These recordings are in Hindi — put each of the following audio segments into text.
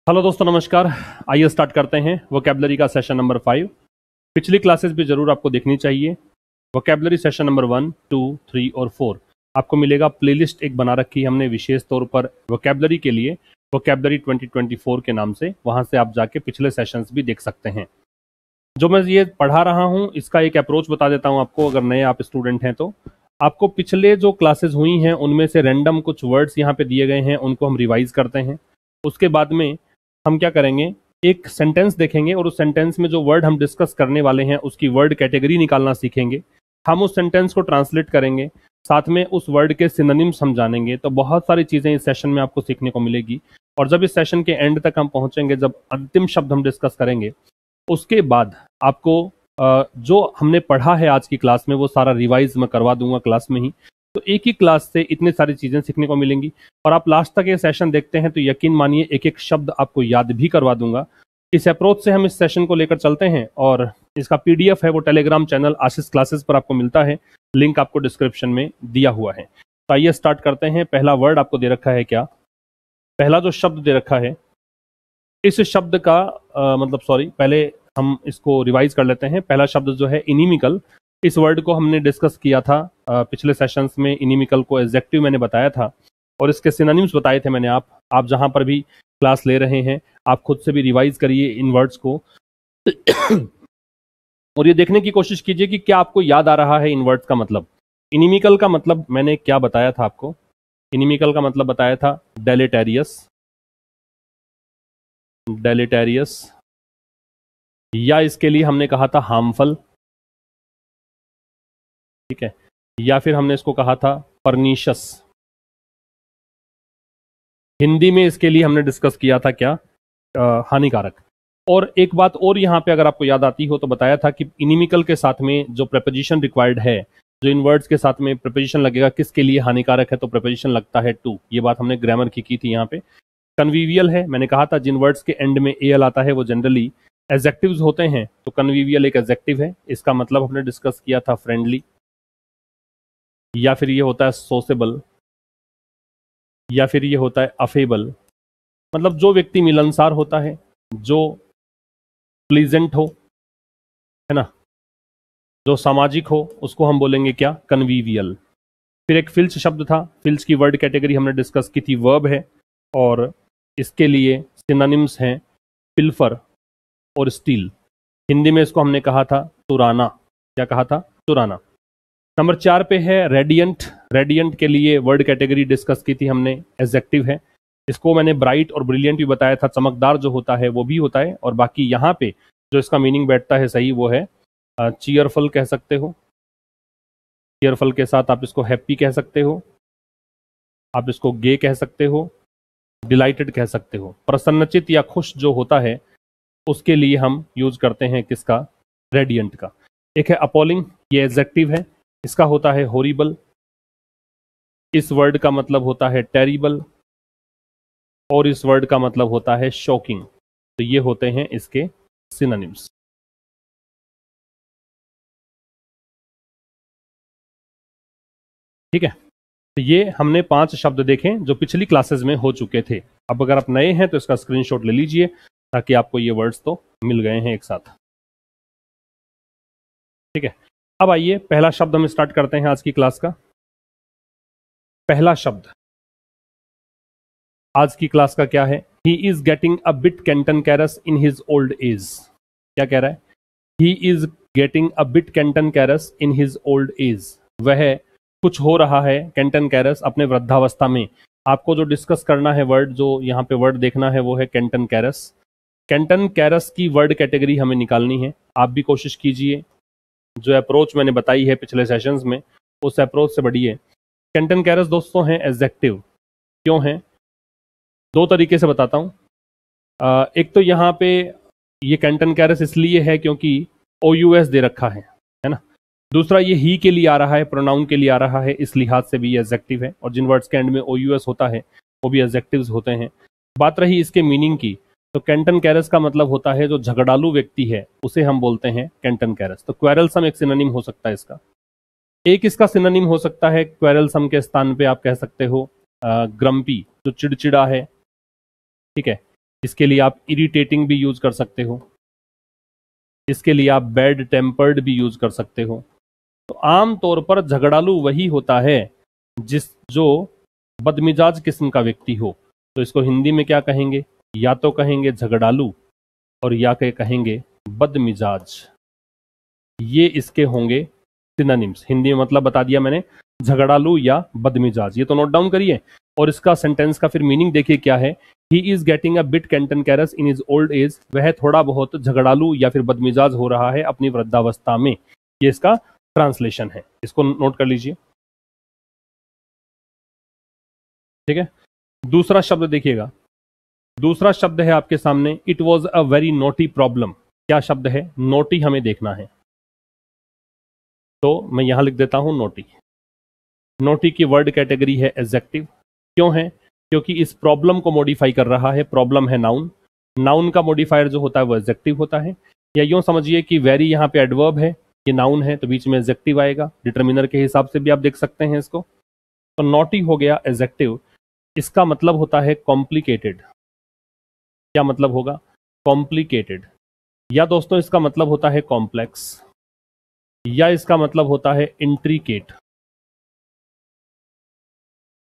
हेलो दोस्तों, नमस्कार। आइए स्टार्ट करते हैं वोकैबुलरी का सेशन नंबर 5। पिछली क्लासेस भी जरूर आपको देखनी चाहिए। वोकैबुलरी सेशन नंबर 1, 2, 3 और 4 आपको मिलेगा। प्लेलिस्ट एक बना रखी है हमने विशेष तौर पर वोकैबुलरी के लिए, वोकैबुलरी 2024 के नाम से। वहां से आप जाके पिछले सेशंस भी देख सकते हैं। जो मैं ये पढ़ा रहा हूँ इसका एक अप्रोच बता देता हूँ आपको, अगर नए आप स्टूडेंट हैं तो। आपको पिछले जो क्लासेस हुई हैं उनमें से रैंडम कुछ वर्ड्स यहाँ पे दिए गए हैं, उनको हम रिवाइज करते हैं। उसके बाद में हम क्या करेंगे, एक सेंटेंस देखेंगे और उस सेंटेंस में जो वर्ड हम डिस्कस करने वाले हैं उसकी वर्ड कैटेगरी निकालना सीखेंगे। हम उस सेंटेंस को ट्रांसलेट करेंगे, साथ में उस वर्ड के सिनोनिम्स हम जानेंगे। तो बहुत सारी चीज़ें इस सेशन में आपको सीखने को मिलेगी। और जब इस सेशन के एंड तक हम पहुंचेंगे, जब अंतिम शब्द हम डिस्कस करेंगे, उसके बाद आपको जो हमने पढ़ा है आज की क्लास में वो सारा रिवाइज मैं करवा दूंगा क्लास में ही। तो एक ही क्लास से इतनी सारी चीज़ें सीखने को मिलेंगी। और आप लास्ट तक ये सेशन देखते हैं तो यकीन मानिए एक एक शब्द आपको याद भी करवा दूंगा। इस अप्रोच से हम इस सेशन को लेकर चलते हैं। और इसका पीडीएफ है वो टेलीग्राम चैनल आशीष क्लासेस पर आपको मिलता है। लिंक आपको डिस्क्रिप्शन में दिया हुआ है। तो आइए स्टार्ट करते हैं। पहला वर्ड आपको दे रखा है क्या, पहला जो शब्द दे रखा है, इस शब्द का पहले हम इसको रिवाइज कर लेते हैं। पहला शब्द जो है इनिमिकल। इस वर्ड को हमने डिस्कस किया था पिछले सेशंस में। इनिमिकल को एडजेक्टिव मैंने बताया था और इसके सिनोनिम्स बताए थे मैंने। आप जहां पर भी क्लास ले रहे हैं आप खुद से भी रिवाइज करिए इन वर्ड्स को और ये देखने की कोशिश कीजिए कि क्या आपको याद आ रहा है इन वर्ड्स का मतलब। इनिमिकल का मतलब मैंने क्या बताया था आपको। इनिमिकल का मतलब बताया था डेलेटेरियस, या इसके लिए हमने कहा था हार्मफुल, ठीक है, या फिर हमने इसको कहा था परनीशियस। हिंदी में इसके लिए हमने डिस्कस किया था क्या, हानिकारक। और एक बात और यहाँ पे अगर आपको याद आती हो तो बताया था कि इनिमिकल के साथ में जो प्रेपोजिशन रिक्वायर्ड है, जो इन वर्ड्स के साथ में प्रेपोजिशन लगेगा किसके लिए हानिकारक है, तो प्रेपोजिशन लगता है टू। ये बात हमने ग्रामर की थी यहाँ पे। कन्वीवियल है, मैंने कहा था जिन वर्ड्स के एंड में एल आता है वो जनरली एडजेक्टिव्स होते हैं। तो कन्वीवियल एक एडजेक्टिव है। इसका मतलब हमने डिस्कस किया था फ्रेंडली, या फिर ये होता है सोसेबल, या फिर ये होता है अफेबल। मतलब जो व्यक्ति मिलनसार होता है, जो प्लीजेंट हो, है ना, जो सामाजिक हो, उसको हम बोलेंगे क्या, कन्वीवियल। फिर एक फिल्च शब्द था। फिल्च की वर्ड कैटेगरी हमने डिस्कस की थी, वर्ब है। और इसके लिए सिनोनिम्स हैं पिल्फर और स्टील। हिंदी में इसको हमने कहा था चुराना। क्या कहा था, चुराना। नंबर 4 पे है रेडियंट। रेडियंट के लिए वर्ड कैटेगरी डिस्कस की थी हमने, एडजेक्टिव है। इसको मैंने ब्राइट और ब्रिलियंट भी बताया था। चमकदार जो होता है वो भी होता है। और बाकी यहाँ पे जो इसका मीनिंग बैठता है सही वो है चीयरफुल कह सकते हो। चीयरफुल के साथ आप इसको हैप्पी कह सकते हो, आप इसको गे कह सकते हो, डिलाइटेड कह सकते हो। प्रसन्नचित या खुश जो होता है उसके लिए हम यूज करते हैं किसका, रेडियंट का। एक है अपॉलिंग, ये एडजेक्टिव है। इसका होता है हॉरिबल। इस वर्ड का मतलब होता है टेरिबल और इस वर्ड का मतलब होता है शॉकिंग। तो ये होते हैं इसके सिनोनिम्स। ठीक है, तो ये हमने 5 शब्द देखे जो पिछली क्लासेस में हो चुके थे। अब अगर आप नए हैं तो इसका स्क्रीनशॉट ले लीजिए ताकि आपको ये वर्ड्स तो मिल गए हैं एक साथ। ठीक है, अब आइए पहला शब्द हम स्टार्ट करते हैं आज की क्लास का। पहला शब्द आज की क्लास का क्या है, he is getting a bit cantankerous in his old age. क्या कह रहा है, he is getting a bit cantankerous in his old age. वह कुछ हो रहा है कैंटनकैरस अपने वृद्धावस्था में। आपको जो डिस्कस करना है वर्ड, जो यहाँ पे वर्ड देखना है वो है कैंटनकैरस। कैंटनकैरस की वर्ड कैटेगरी हमें निकालनी है। आप भी कोशिश कीजिए, जो अप्रोच मैंने बताई है पिछले सेशंस में उस अप्रोच से बढ़िए। कैंटनकैरस दोस्तों हैं एडजेक्टिव। क्यों है, 2 तरीके से बताता हूँ। एक तो यहाँ पे ये कैंटनकैरस इसलिए है क्योंकि OUS दे रखा है ना। दूसरा ये ही के लिए आ रहा है, प्रोनाउन के लिए आ रहा है, इस लिहाज से भी एडजेक्टिव है। और जिन वर्ड्स के एंड में OUS होता है वो भी एडजेक्टिव्स होते हैं। बात रही इसके मीनिंग की, तो कैंटनकैरस का मतलब होता है जो झगड़ालू व्यक्ति है उसे हम बोलते हैं कैंटनकैरस। तो क्वेरलसम एक सिनोनिम हो सकता है इसका। एक इसका सिनोनिम हो सकता है क्वेरलसम के स्थान पे आप कह सकते हो ग्रम्पी, जो चिड़चिड़ा है। ठीक है, इसके लिए आप इरिटेटिंग भी यूज कर सकते हो, इसके लिए आप बैड टेम्पर्ड भी यूज कर सकते हो। तो आम तौर पर झगड़ालू वही होता है जो बदमिजाज किस्म का व्यक्ति हो। तो इसको हिंदी में क्या कहेंगे? या तो कहेंगे झगड़ालू और या के कहेंगे बदमिजाज। ये इसके होंगे सिनोनिम्स। हिंदी में मतलब बता दिया मैंने, झगड़ालू या बदमिजाज। ये तो नोट डाउन करिए। और इसका सेंटेंस का फिर मीनिंग देखिए क्या है। He is getting a bit cantankerous in his old age. वह थोड़ा बहुत झगड़ालू या फिर बदमिजाज हो रहा है अपनी वृद्धावस्था में। ये इसका ट्रांसलेशन है, इसको नोट कर लीजिए। ठीक है, दूसरा शब्द देखिएगा। दूसरा शब्द है आपके सामने, it was a very naughty problem. क्या शब्द है? नोटी हमें देखना है, तो मैं यहां लिख देता हूं नोटी। नोटी की वर्ड कैटेगरी है एडजेक्टिव। क्यों है? क्योंकि इस प्रॉब्लम को मॉडिफाई कर रहा है। प्रॉब्लम है नाउन, नाउन का मॉडिफायर जो होता है वो एडजेक्टिव होता है। या यूं समझिए कि वेरी यहां पे एडवर्ब है, ये नाउन है, तो बीच में एडजेक्टिव आएगा। डिटरमिनर के हिसाब से भी आप देख सकते हैं इसको। तो नॉटी हो गया एडजेक्टिव। इसका मतलब होता है कॉम्प्लिकेटेड। क्या मतलब होगा? कॉम्प्लिकेटेड। या दोस्तों इसका मतलब होता है कॉम्प्लेक्स, या इसका मतलब होता है इंट्रिकेट।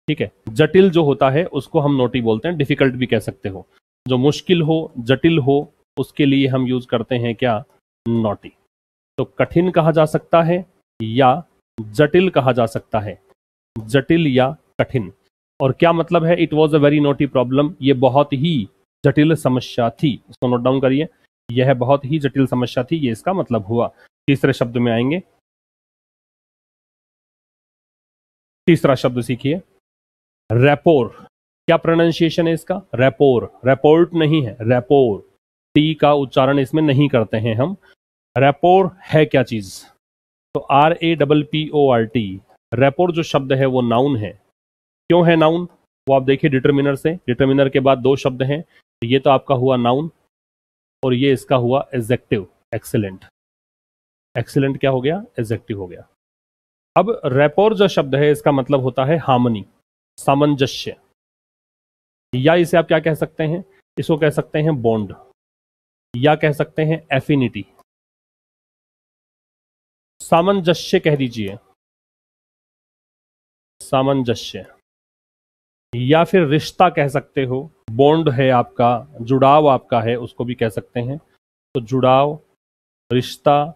ठीक है, जटिल जो होता है उसको हम नोटी बोलते हैं, डिफिकल्ट भी कह सकते हो। जो मुश्किल हो, जटिल हो, उसके लिए हम यूज करते हैं क्या? नोटी। तो कठिन कहा जा सकता है या जटिल कहा जा सकता है, जटिल या कठिन। और क्या मतलब है? It was a very naughty problem. ये बहुत ही जटिल समस्या थी। इसको नोट डाउन करिए, यह बहुत ही जटिल समस्या थी, ये इसका मतलब हुआ। तीसरे शब्द में आएंगे। तीसरा शब्द सीखिए, रैपोर। क्या प्रोनाउंसिएशन है इसका? रैपोर, रैपोर्ट नहीं है, रैपोर। टी का उच्चारण इसमें नहीं करते हैं हम। रैपोर है क्या चीज? तो RAPPORT। रैपोर जो शब्द है वो नाउन है। क्यों है नाउन? वो आप देखिए डिटरमिनर से। डिटरमिनर के बाद दो शब्द हैं, ये तो आपका हुआ नाउन और ये इसका हुआ एडजेक्टिव, एक्सीलेंट। एक्सीलेंट क्या हो गया? एडजेक्टिव हो गया। अब रैपोर जो शब्द है इसका मतलब होता है हार्मनी, सामंजस्य। या इसे आप क्या कह सकते हैं? इसको कह सकते हैं बॉन्ड, या कह सकते हैं एफिनिटी। सामंजस्य कह दीजिए, सामंजस्य। या फिर रिश्ता कह सकते हो, बॉन्ड है आपका, जुड़ाव आपका है, उसको भी कह सकते हैं। तो जुड़ाव, रिश्ता,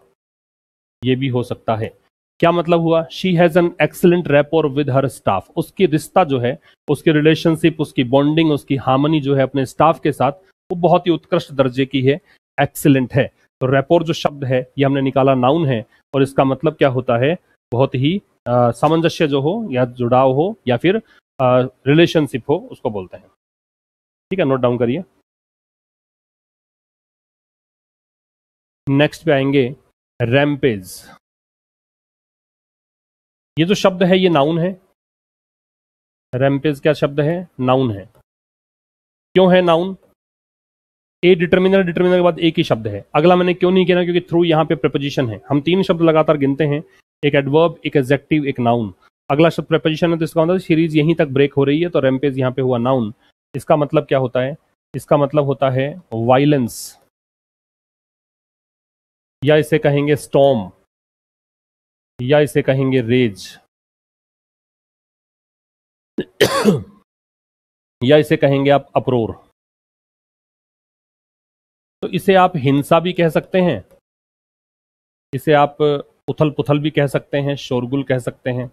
ये भी हो सकता है। क्या मतलब हुआ? She has an excellent rapport with her staff. उसकी रिश्ता जो है, उसकी रिलेशनशिप, उसकी बॉन्डिंग, उसकी हार्मनी जो है अपने स्टाफ के साथ, वो बहुत ही उत्कृष्ट दर्जे की है, एक्सीलेंट है। तो रैपोर जो शब्द है ये हमने निकाला नाउन है, और इसका मतलब क्या होता है? बहुत ही सामंजस्य जो हो, या जुड़ाव हो, या फिर रिलेशनशिप हो, उसको बोलते हैं। ठीक है, नोट डाउन करिए। नेक्स्ट पे आएंगे रैम्पेज। ये जो शब्द है ये नाउन है। रैम्पेज क्या शब्द है? नाउन है। क्यों है नाउन? ए डिटरमिनर, डिटरमिनर के बाद एक ही शब्द है। अगला मैंने क्यों नहीं किया? क्योंकि थ्रू यहां पे प्रीपोजिशन है। हम तीन शब्द लगातार गिनते हैं, एक एडवर्ब, एक एडजेक्टिव, एक नाउन। अगला शब्द प्रीपोजिशन है, तो इसका मतलब सीरीज यहीं तक ब्रेक हो रही है, तो रैम्पेज यहां पे हुआ नाउन। इसका मतलब क्या होता है? इसका मतलब होता है वायलेंस, या इसे कहेंगे स्टॉर्म, या इसे कहेंगे रेज, या इसे कहेंगे आप अप्रोर। तो इसे आप हिंसा भी कह सकते हैं, इसे आप उथल पुथल भी कह सकते हैं, शोरगुल कह सकते हैं।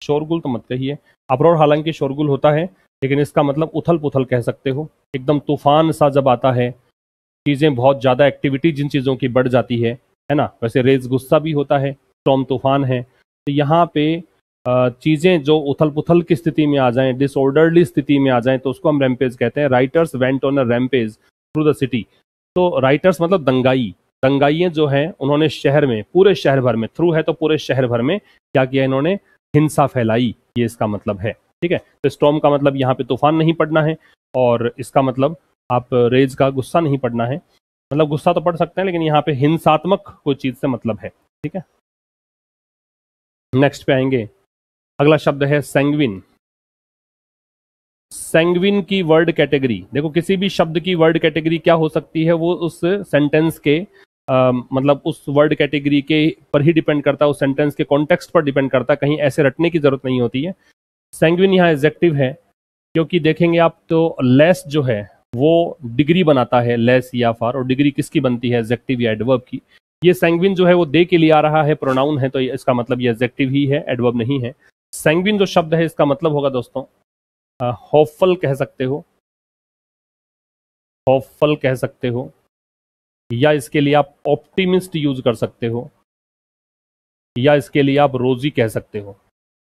शोरगुल तो मत कहिए, अप्रोर हालांकि शोरगुल होता है, लेकिन इसका मतलब उथल पुथल कह सकते हो। एकदम तूफान सा जब आता है, चीजें बहुत ज्यादा एक्टिविटी जिन चीजों की बढ़ जाती है ना। वैसे रेज गुस्सा भी होता है, स्टॉर्म तूफान है। तो यहाँ पे चीजें जो उथल पुथल की स्थिति में आ जाएं, डिसऑर्डरली स्थिति में आ जाएं, तो उसको हम रैम्पेज कहते हैं। Writers went on a rampage through the city. तो राइटर्स मतलब दंगाई, दंगाइये जो हैं उन्होंने शहर में, पूरे शहर भर में, थ्रू है तो पूरे शहर भर में क्या किया? इन्होंने हिंसा फैलाई, ये इसका मतलब है। ठीक है, तो स्टॉर्म का मतलब यहाँ पे तूफान नहीं पड़ना है, और इसका मतलब आप रेज का गुस्सा नहीं पड़ना है। मतलब गुस्सा तो पड़ सकते हैं, लेकिन यहाँ पे हिंसात्मक कोई चीज से मतलब है। ठीक है, नेक्स्ट पे आएंगे। अगला शब्द है सैंग्विन। सैंग्विन की वर्ड कैटेगरी, देखो किसी भी शब्द की वर्ड कैटेगरी क्या हो सकती है, वो उस सेंटेंस के मतलब उस वर्ड कैटेगरी के पर ही डिपेंड करता है, उस सेंटेंस के कॉन्टेक्स्ट पर डिपेंड करता है, कहीं ऐसे रटने की जरूरत नहीं होती है। सैंग्विन यहाँ एडजेक्टिव है, क्योंकि देखेंगे आप तो लेस जो है वो डिग्री बनाता है, लेस या फार, और डिग्री किसकी बनती है, एडजेक्टिव या एडवर्ब की। ये सैंग्विन जो है वो दे के लिए आ रहा है, प्रोनाउन है, तो इसका मतलब ये एडजेक्टिव ही है, एडवर्ब नहीं है। सैंग्विन जो शब्द है इसका मतलब होगा दोस्तों होपफुल कह सकते हो, होपफुल कह सकते हो, या इसके लिए आप ऑप्टिमिस्ट यूज कर सकते हो, या इसके लिए आप रोजी कह सकते हो।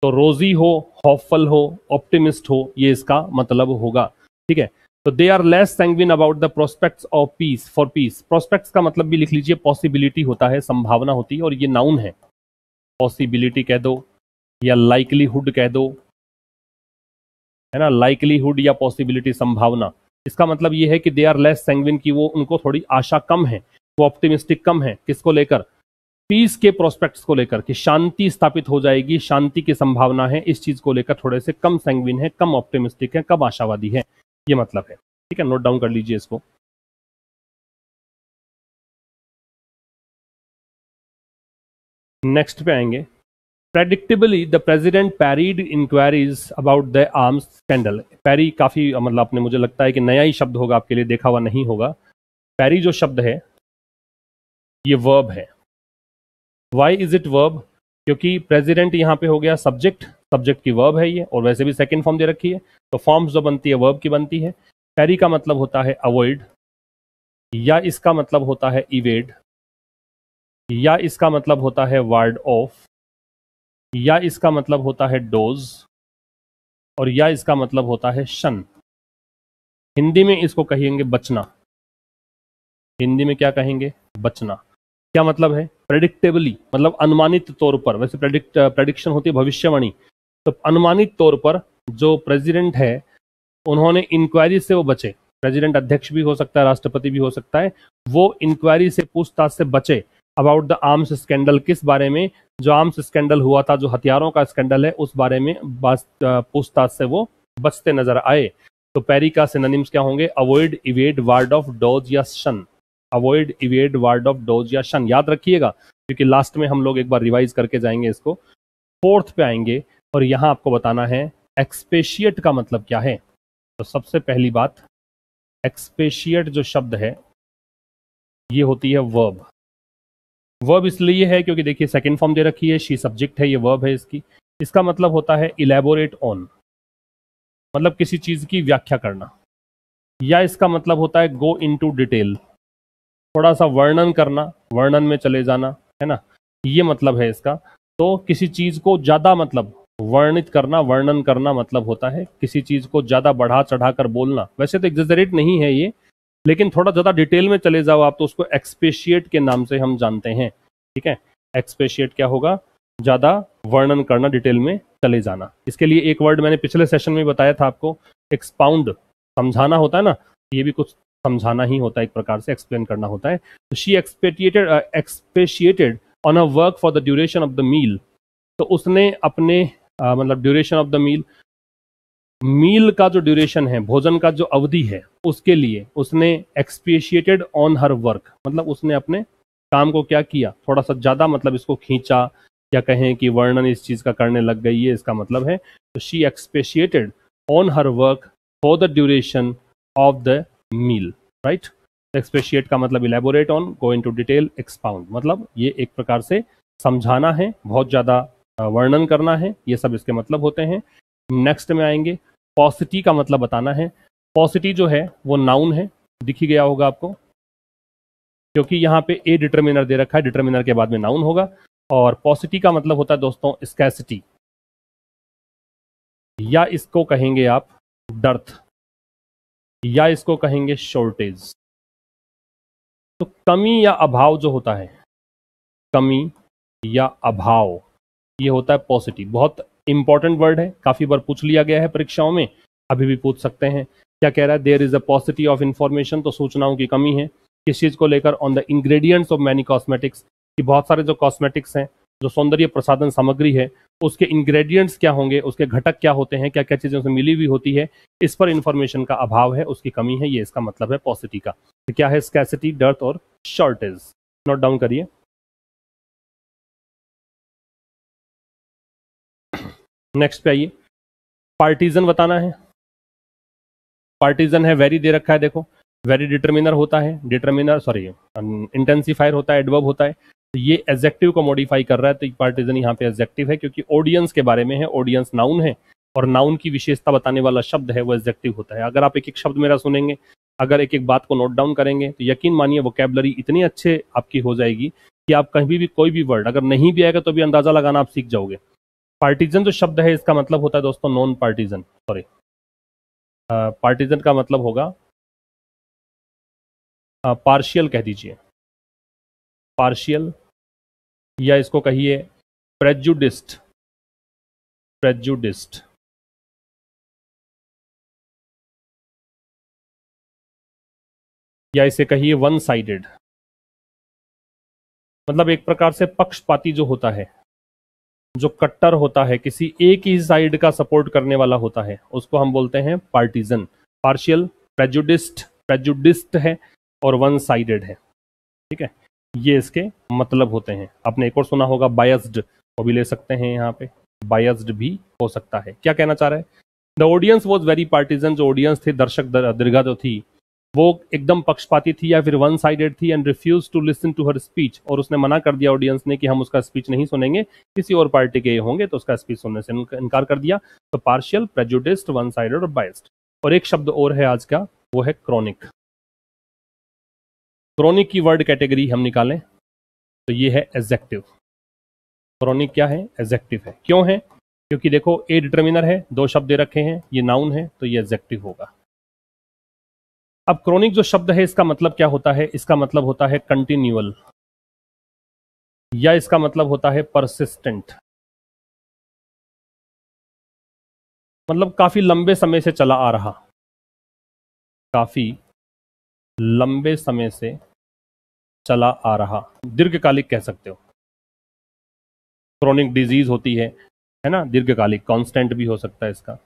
तो रोजी हो, होपफुल हो, ऑप्टिमिस्ट हो, ये इसका मतलब होगा। ठीक है, तो they are less sanguine about the prospects of peace, for peace. Prospects का मतलब भी लिख लीजिए, पॉसिबिलिटी होता है, संभावना होती है, और ये नाउन है। पॉसिबिलिटी कह दो या लाइकलीहुड कह दो, है ना, लाइकलीहुड या पॉसिबिलिटी, संभावना। इसका मतलब ये है कि दे आर लेस सैंग्विन, की वो उनको थोड़ी आशा कम है, वो ऑप्टिमिस्टिक कम है, किसको लेकर, पीस के प्रोस्पेक्ट्स को लेकर, कि शांति स्थापित हो जाएगी, शांति की संभावना है, इस चीज को लेकर थोड़े से कम सैंग्विन है, कम ऑप्टिमिस्टिक है, कम आशावादी है, ये मतलब है। ठीक है, नोट डाउन कर लीजिए इसको। नेक्स्ट पे आएंगे। Predictably the president parried inquiries about the arms scandal. Parry काफी मतलब आपने, मुझे लगता है कि नया ही शब्द होगा आपके लिए, देखा हुआ नहीं होगा। पैरी जो शब्द है ये वर्ब है। Why is it verb? क्योंकि प्रेसिडेंट यहाँ पे हो गया सब्जेक्ट, सब्जेक्ट की वर्ब है ये, और वैसे भी सेकंड फॉर्म दे रखी है, तो फॉर्म्स जो बनती है वर्ब की बनती है। पैरी का मतलब होता है अवॉइड, या इसका मतलब होता है इवेड, या इसका मतलब होता है वार्ड ऑफ, या इसका मतलब होता है डोज, और या इसका मतलब होता है शन। हिंदी में इसको कहेंगे बचना। हिंदी में क्या कहेंगे? बचना। क्या मतलब है? प्रेडिक्टेबली मतलब अनुमानित तौर पर, वैसे प्रेडिक्शन होती है भविष्यवाणी, तो अनुमानित तौर पर जो प्रेसिडेंट है उन्होंने इंक्वायरी से वो बचे। प्रेसिडेंट अध्यक्ष भी हो सकता है, राष्ट्रपति भी हो सकता है, वो इंक्वायरी से, पूछताछ से बचे अबाउट द आर्म्स स्कैंडल। किस बारे में? जो आर्म्स स्कैंडल हुआ था, जो हथियारों का स्कैंडल है, उस बारे में पूछताछ से वो बचते नजर आए। तो पैरी का सिनोनिम्स क्या होंगे? Avoid, evade, ward off, dodge या shun. Avoid, evade, ward off, dodge या शन, याद रखिएगा, क्योंकि लास्ट में हम लोग एक बार रिवाइज करके जाएंगे इसको। फोर्थ पे आएंगे, और यहां आपको बताना है एक्सपेशिएट का मतलब क्या है। तो सबसे पहली बात, एक्सपेशिएट जो शब्द है ये होती है वर्ब। वर्ब इसलिए है क्योंकि देखिए सेकंड फॉर्म दे रखी है, शी सब्जेक्ट है, ये वर्ब है इसकी। इसका मतलब होता है इलेबोरेट ऑन, मतलब किसी चीज की व्याख्या करना, या इसका मतलब होता है गो इनटू डिटेल, थोड़ा सा वर्णन करना, वर्णन में चले जाना, है ना, ये मतलब है इसका। तो किसी चीज को ज्यादा मतलब वर्णित करना, वर्णन करना मतलब होता है किसी चीज को ज्यादा बढ़ा चढ़ा कर बोलना। वैसे तो एग्जेजरेट नहीं है ये, लेकिन थोड़ा ज्यादा डिटेल में चले जाओ आप तो उसको एक्सपेशिएट के नाम से हम जानते हैं। ठीक है, एक्सपेशिएट क्या होगा? ज्यादा वर्णन करना, डिटेल में चले जाना। इसके लिए एक वर्ड मैंने पिछले सेशन में बताया था आपको, एक्सपाउंड, समझाना होता है ना, ये भी कुछ समझाना ही होता है, एक प्रकार से एक्सप्लेन करना होता है। तो she expatiated on a work for the duration of the meal. तो उसने अपने मतलब duration of the meal, meal का जो ड्यूरेशन है, भोजन का जो अवधि है, उसके लिए उसने एक्सपेशिएटेड ऑन हर वर्क, मतलब उसने अपने काम को क्या किया, थोड़ा सा ज्यादा, मतलब इसको खींचा, या कहें कि वर्णन इस चीज का करने लग गई, ये इसका मतलब है। तो she expatiated on her work for the duration of the meal, right. Expatiate का मतलब elaborate on, go into detail, expound, मतलब ये एक प्रकार से समझाना है, बहुत ज्यादा वर्णन करना है, ये सब इसके मतलब होते हैं। नेक्स्ट में आएंगे, पॉसिटी का मतलब बताना है। पॉसिटी जो है वो नाउन है, दिख ही गया होगा आपको, क्योंकि यहाँ पे ए डिटर्मिनर दे रखा है, डिटर्मिनर के बाद में नाउन होगा। और पॉसिटी का मतलब होता है दोस्तों स्कैसिटी, या इसको कहेंगे आप डर्थ, या इसको कहेंगे शॉर्टेज। तो कमी या अभाव जो होता है, कमी या अभाव, ये होता है पॉसिटी। बहुत इंपॉर्टेंट वर्ड है, काफी बार पूछ लिया गया है परीक्षाओं में, अभी भी पूछ सकते हैं। क्या कह रहा है? There is a paucity of information, तो सूचनाओं की कमी है। किस चीज को लेकर? On the ingredients of many cosmetics, कि बहुत सारे जो कॉस्मेटिक्स हैं, जो सौंदर्य प्रसाधन सामग्री है, उसके इंग्रेडिएंट्स क्या होंगे, उसके घटक क्या होते हैं, क्या क्या चीजें उसमें मिली हुई होती है, इस पर इंफॉर्मेशन का अभाव है, उसकी कमी है, ये इसका मतलब है पॉसिटी का। तो क्या है? स्कैसिटी, डर्थ और शॉर्टेज। नोट डाउन करिए। नेक्स्ट पे आइए, पार्टीजन बताना है। पार्टीजन है, वेरी दे रखा है, देखो वेरी डिटर्मिनर होता है, डिटर्मिनर सॉरी इंटेंसिफायर होता है, एडवर्ब होता है, तो ये एडजेक्टिव को मॉडिफाई कर रहा है, तो पार्टीजन यहाँ पे एडजेक्टिव है, क्योंकि ऑडियंस के बारे में है, ऑडियंस नाउन है और नाउन की विशेषता बताने वाला शब्द है वो एडजेक्टिव होता है। अगर आप एक एक शब्द मेरा सुनेंगे, अगर एक एक बात को नोट डाउन करेंगे, तो यकीन मानिए वोकैबुलरी इतनी अच्छे आपकी हो जाएगी कि आप कहीं भी कोई भी वर्ड अगर नहीं भी आएगा तो भी अंदाजा लगाना आप सीख जाओगे। पार्टीजन जो शब्द है इसका मतलब होता है दोस्तों नॉन पार्टीजन, सॉरी पार्टीजन का मतलब होगा पार्शियल कह दीजिए, पार्शियल, या इसको कहिए प्रेजुडिस्ट, प्रेजुडिस्ट, या इसे कहिए वन साइडेड, मतलब एक प्रकार से पक्षपाती जो होता है, जो कट्टर होता है, किसी एक ही साइड का सपोर्ट करने वाला होता है, उसको हम बोलते हैं पार्टीजन। पार्शियल, प्रेजुडिस्ट, प्रेजुडिस्ट है और वन साइडेड है, ठीक है, ये इसके मतलब होते हैं। आपने एक और सुना होगा बायस्ड, वो भी ले सकते हैं यहाँ पे, बायस्ड भी हो सकता है। क्या कहना चाह रहा है? The audience was very partisan, जो ऑडियंस थी, दर्शक दीर्घा जो थी, वो एकदम पक्षपाती थी या फिर वन साइडेड थी, and refuse to listen to her speech, और उसने मना कर दिया ऑडियंस ने कि हम उसका स्पीच नहीं सुनेंगे, किसी और पार्टी के होंगे तो उसका स्पीच सुनने से इनकार कर दिया। तो पार्शियल, प्रेजुडिस्ड, वन साइडेड और बायस्ड। और एक शब्द और है आज का, वो है क्रॉनिक। क्रॉनिक की वर्ड कैटेगरी हम निकालें तो ये है एडजेक्टिव। क्रॉनिक क्या है? एडजेक्टिव है। क्यों है? क्योंकि देखो ए डिटर्मिनर है, दो शब्द दे रखे हैं, ये नाउन है तो ये एडजेक्टिव होगा। अब क्रॉनिक जो शब्द है इसका मतलब क्या होता है? इसका मतलब होता है कंटिन्यूअल, या इसका मतलब होता है परसिस्टेंट, मतलब काफी लंबे समय से चला आ रहा, काफी लंबे समय से चला आ रहा, दीर्घकालिक कह सकते हो। क्रॉनिक डिजीज होती है ना, दीर्घकालिक, कांस्टेंट भी हो सकता है इसका।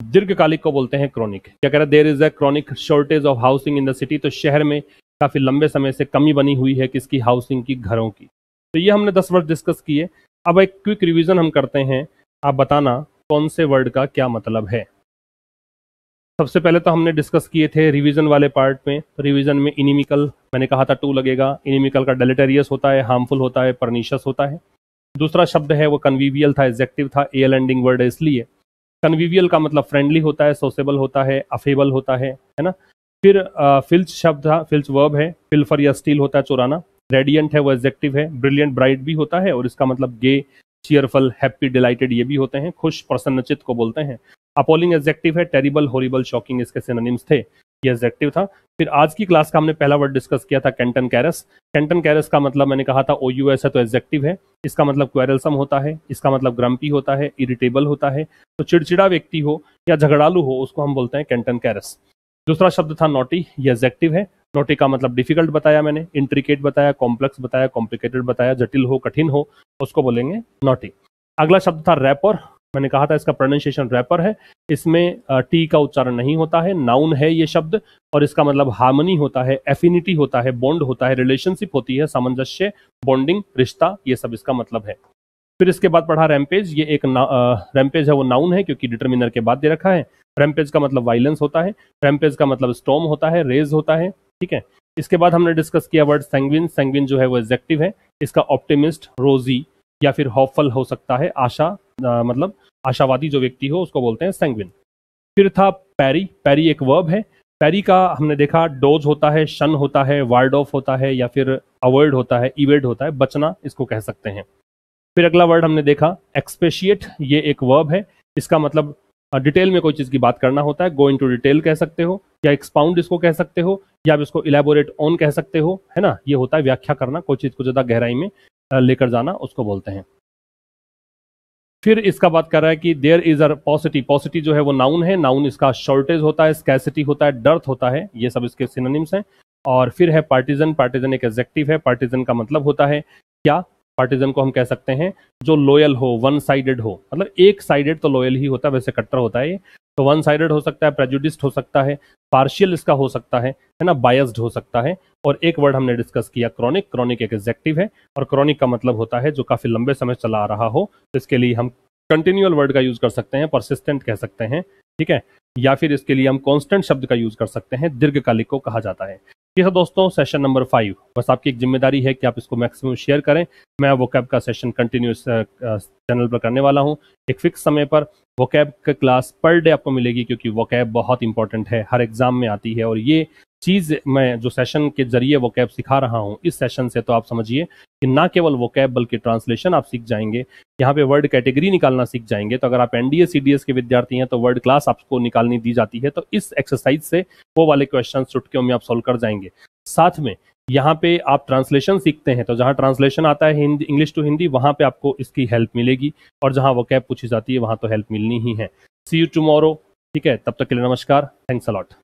दीर्घकालिक को बोलते हैं क्रॉनिक। क्या कह रहा है? There is a chronic shortage of housing in the city, तो शहर में काफी लंबे समय से कमी बनी हुई है किसकी? हाउसिंग की, घरों की। तो ये हमने 10 वर्ड डिस्कस किए। अब एक क्विक रिवीजन हम करते हैं, आप बताना कौन से वर्ड का क्या मतलब है। सबसे पहले तो हमने डिस्कस किए थे रिवीजन वाले पार्ट में, तो रिवीजन में इनिमिकल, मैंने कहा था 2 लगेगा। इनिमिकल का डेलेटेरियस होता है, हार्मफुल होता है, परनिशियस होता है। दूसरा शब्द है वो कन्वीवियल था, एडजेक्टिव था, एल एंडिंग वर्ड है इसलिए। कन्वीवियल का मतलब फ्रेंडली होता है, सोसेबल होता है, अफेबल होता है ना। फिर फिल्च शब्द था, फिल्च वर्ब है, पिल्फर या स्टील होता है, चुराना। रेडियंट है वो एडजेक्टिव है, ब्रिलियंट ब्राइट भी होता है और इसका मतलब गे, चीयरफुल, हैप्पी, डिलाइटेड ये भी होते हैं, खुश, प्रसन्नचित को बोलते हैं। अपॉलिंग एडजेक्टिव है, टेरिबल, हॉरिबल, शॉकिंग इसके सिनोनिम्स थे, ये एडजेक्टिव था। फिर आज की क्लास का हमने पहला वर्ड डिस्कस किया था कैंटन कैरस। कैंटन कैरस का मतलब मैंने कहा था OUS है तो एडजेक्टिव है, इसका मतलब क्वेरलसम होता है, इसका मतलब ग्रम्पी होता है, इरिटेबल होता है, तो चिड़चिड़ा व्यक्ति हो या झगड़ालू हो उसको हम बोलते हैं कैंटन कैरस। दूसरा शब्द था नॉटी, ये एडजेक्टिव है। नॉटी का मतलब डिफिकल्ट बताया मैंने, इंट्रिकेट बताया, कॉम्प्लेक्स बताया, कॉम्प्लिकेटेड बताया, जटिल हो, कठिन हो, उसको बोलेंगे नॉटी। अगला शब्द था रैपर, मैंने कहा था इसका प्रोनाउंसिएशन रैपर है, इसमें टी का उच्चारण नहीं होता है, नाउन है ये शब्द और इसका मतलब हार्मनी होता है, एफिनिटी होता है, बॉन्ड होता है, रिलेशनशिप होती है, सामंजस्य, बॉन्डिंग, रिश्ता, ये सब इसका मतलब है। फिर इसके बाद पढ़ा रैम्पेज, ये एक रैम्पेज है वो नाउन है क्योंकि डिटर्मिनर के बाद दे रखा है। रैम्पेज का मतलब वायलेंस होता है, रैम्पेज का मतलब स्टॉर्म होता है, रेज होता है, ठीक है। इसके बाद हमने डिस्कस किया वर्ड सैंग्विन, सैंग्विन जो है वो एडजेक्टिव है, इसका ऑप्टिमिस्ट, रोजी या फिर होपफुल हो सकता है, आशा मतलब आशावादी जो व्यक्ति हो उसको बोलते हैं सैंग्विन। फिर था पैरी, पैरी एक वर्ब है, पैरी का हमने देखा डोज होता है, शन होता है, वार्ड ऑफ होता है या फिर अवॉइड होता है, इवेड होता है, बचना इसको कह सकते हैं। फिर अगला वर्ड हमने देखा एक्सपेशिएट, ये एक वर्ब है, इसका मतलब डिटेल में कोई चीज़ की बात करना होता है, गो इनटू डिटेल कह सकते हो या एक्सपाउंड इसको कह सकते हो या आप इसको इलेबोरेट ऑन कह सकते हो, है ना। ये होता है व्याख्या करना, कोई चीज़ को ज़्यादा गहराई में लेकर जाना, उसको बोलते हैं। फिर इसका बात कर रहा है कि देयर इज अ पॉसिटी, पॉसिटी जो है वो नाउन है, नाउन इसका शॉर्टेज होता है, स्कैसिटी होता है, डर्थ होता है, ये सब इसके सिनोनिम्स हैं। और फिर है पार्टीजन, पार्टीजन एक एडजेक्टिव है, पार्टीजन का मतलब होता है क्या? पार्टिजन को हम कह सकते हैं जो लॉयल हो, वन साइडेड हो, मतलब एक साइडेड तो लॉयल ही होता है, वैसे कट्टर होता है ये, तो वन साइडेड हो सकता है, प्रेजुडिस्ड हो सकता है, पार्शियल इसका हो सकता है ना, बायस्ड हो सकता है। और एक वर्ड हमने डिस्कस किया क्रॉनिक। क्रॉनिक एक एडजेक्टिव है और क्रॉनिक का मतलब होता है जो काफी लंबे समय चला आ रहा हो, तो इसके लिए हम कंटिन्यूअल वर्ड का यूज कर सकते हैं, परसिस्टेंट कह सकते हैं, ठीक है, या फिर इसके लिए हम कांस्टेंट शब्द का यूज कर सकते हैं, दीर्घकालिक को कहा जाता है। ठीक है दोस्तों, सेशन नंबर 5, बस आपकी एक जिम्मेदारी है कि आप इसको मैक्सिमम शेयर करें। मैं वोकैब का सेशन कंटिन्यूस चैनल पर करने वाला हूं, एक फिक्स समय पर। वोकैब का क्लास पर डे आपको मिलेगी, क्योंकि वोकैब बहुत इंपॉर्टेंट है, हर एग्जाम में आती है, और ये चीज़ मैं जो सेशन के जरिए वोकैब सिखा रहा हूँ इस सेशन से, तो आप समझिए कि ना केवल वोकैब बल्कि ट्रांसलेशन आप सीख जाएंगे, यहाँ पे वर्ड कैटेगरी निकालना सीख जाएंगे। तो अगर आप एनडीए सीडीएस के विद्यार्थी हैं तो वर्ड क्लास आपको निकालनी दी जाती है, तो इस एक्सरसाइज से वो वाले क्वेश्चन चुटकियों में आप सोल्व कर जाएंगे। साथ में यहाँ पे आप ट्रांसलेशन सीखते हैं, तो जहाँ ट्रांसलेशन आता है हिंदी, इंग्लिश टू हिंदी, वहाँ पे आपको इसकी हेल्प मिलेगी, और जहाँ वोकैब पूछी जाती है वहाँ तो हेल्प मिलनी ही है। सी यू टुमारो, ठीक है, तब तक के लिए नमस्कार, थैंक्स अ लॉट।